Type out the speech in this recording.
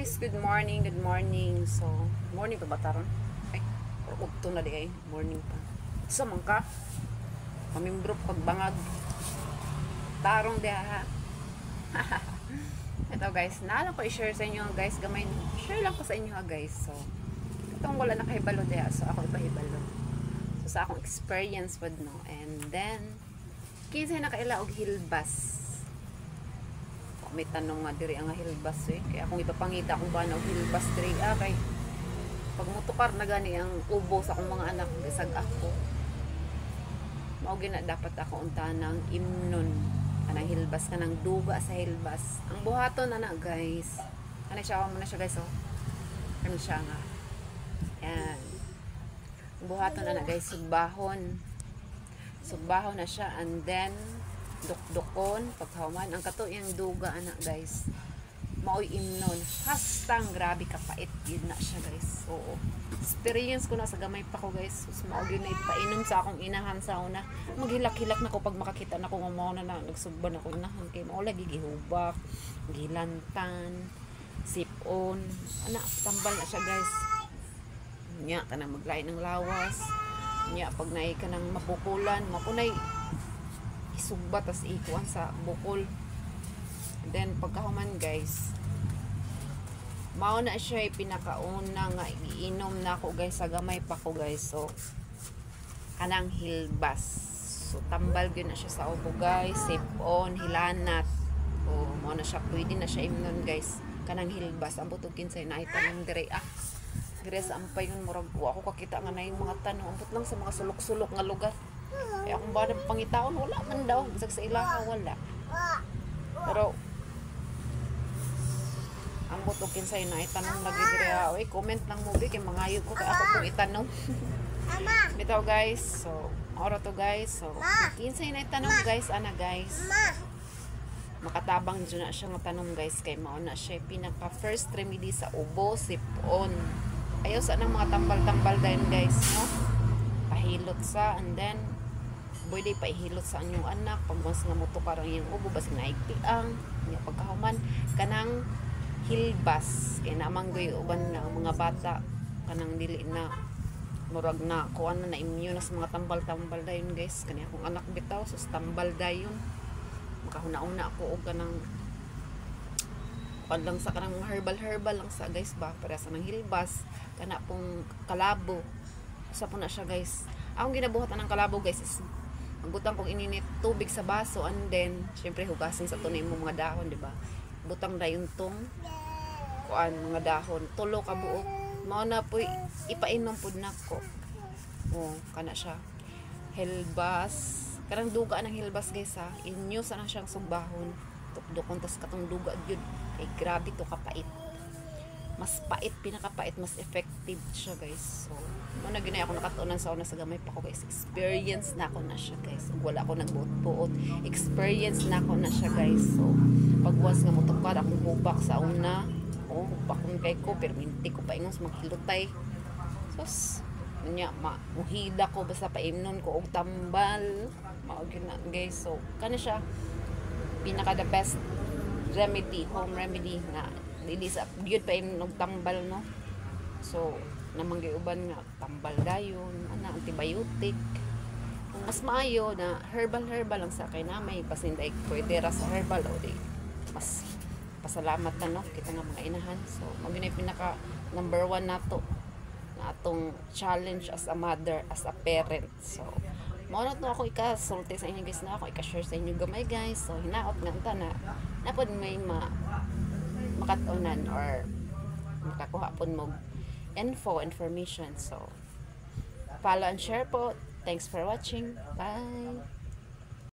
guys, good morning, good morning. So, morning pa ba taron? Ay, ugto na di ay, morning pa. Sa man ka? Pamimbro pagbangag. Tarong di ha. Ito guys, nalang ko i-share sa inyo guys, gamay. Share lang ko sa inyo ha guys. So, itong wala na kahibalo di ha. So, ako ipahibalo. So, sa akong experience pod no. And then, kinsay na kaila og hilbas. May tanong nga diri ang hilbas eh. Kaya akong ipapangita kung paano hilbas diri kay pag mutukar na gani ang ubo sa akong mga anak bisag ako. Mao gina dapat ako untahan ng imnon kanang hilbas kanang duga sa hilbas. Ang buhaton ana guys. Kana siya mo na siya guys oh. Kana siya nga. Yan. Ang buhaton ana guys sugbahon. Sugbahon na siya and then dukdukon pagkahuman ang kato yung duga anak guys maoy imnon hastang grabe kapait yun na siya guys. Oo, experience ko na sa gamay pa ko guys. So, mao gyud na ipainom sa akong inahan sa una maghilak-hilak na ko pag makakita na ko nga mao na nagsugban ako inahan kay mao lagi gihubak gilantan sipon ana tambal na siya guys nya kanang maglain ng lawas nya pag naay kanang mapukulan mapunay isugba tas ikuan sa bukol. Then pagkahuman guys mao na siya pinakauna nga iinom na ako guys sa gamay pa ko guys. So kanang hilbas. So tambal gyud na siya sa ubo guys, sipon, hilanat. O mao na siya pwede na siya imnon guys. Kanang hilbas ang butog kinsay na itanong dire dire sa ampay yun murag ako kakita nga na yung mga tanong ambot lang sa mga sulok-sulok nga lugar. Kaya kung ba ng pangitaon, wala man daw. Bisag sa ilaha, wala. Pero, ang butukin sa'yo na itanong lagi dire. Uy, comment lang mo, kay mangayog ko. Kaya ako pong itanong. Bitaw guys. So, oro to guys. So, kinsay na itanong guys. Ana guys. Makatabang dyan na siya nga tanong guys. Kay mao na siya pinaka first remedy sa ubo, sipon. Ayaw sa nang mga tambal-tambal din guys. No? Pahilot sa and then pwede pa ihilot sa inyong anak pag mas nga muto karang yung ubo basig naigtiang nga pagkahuman kanang hilbas kay namang goy uban na mga bata kanang dili na murag na kuan na immune sa mga tambal-tambal dayon guys kani akong anak bitaw so tambal dayon makahuna-una ako og kanang kuan lang sa kanang herbal lang sa guys ba para sa nang hilbas kana pong kalabo sa po na siya guys. Akong ginabuhatan ng kalabo guys is magbutang kong ininit tubig sa baso and then syempre hugasan sa tunay mo mga dahon di ba butang dayon tong kuan mga dahon tulo ka buok mao na po ipainom pud nako. Oh kana siya hilbas kanang duga ng hilbas guys ha inyo sana siyang sugbahon tukdukon tas katong duga gyud ay grabe to kapait mas pait pinakapait mas effective siya guys. So mo na ginay ako nakatunan sa una sa gamay pa ko guys experience na ako na siya guys wala ako nagbuot-buot experience na ako na siya guys. So pagwas nga motukar akong hubak sa una hubak kong kay ko perminti ko pa ingos maghilutay sos nya muhida ko basta paimnon ko og tambal mao gina guys. So kana siya pinaka the best remedy home remedy na dili sa gyud pa imnog tambal no. So namang giuban nga tambal dayon ana antibiotic mas maayo na herbal lang sa kay na may pasinday pwede ra sa herbal o di mas pasalamat na no kita nga mga inahan. So maginay pinaka number 1 nato na atong challenge as a mother as a parent. So mao na to ako ikasulti sa inyo guys na ako ika-share sa inyo gamay guys. So hinaot nga na napod may makatunan or makakuha po mo information. So follow and share po. Thanks for watching. Bye.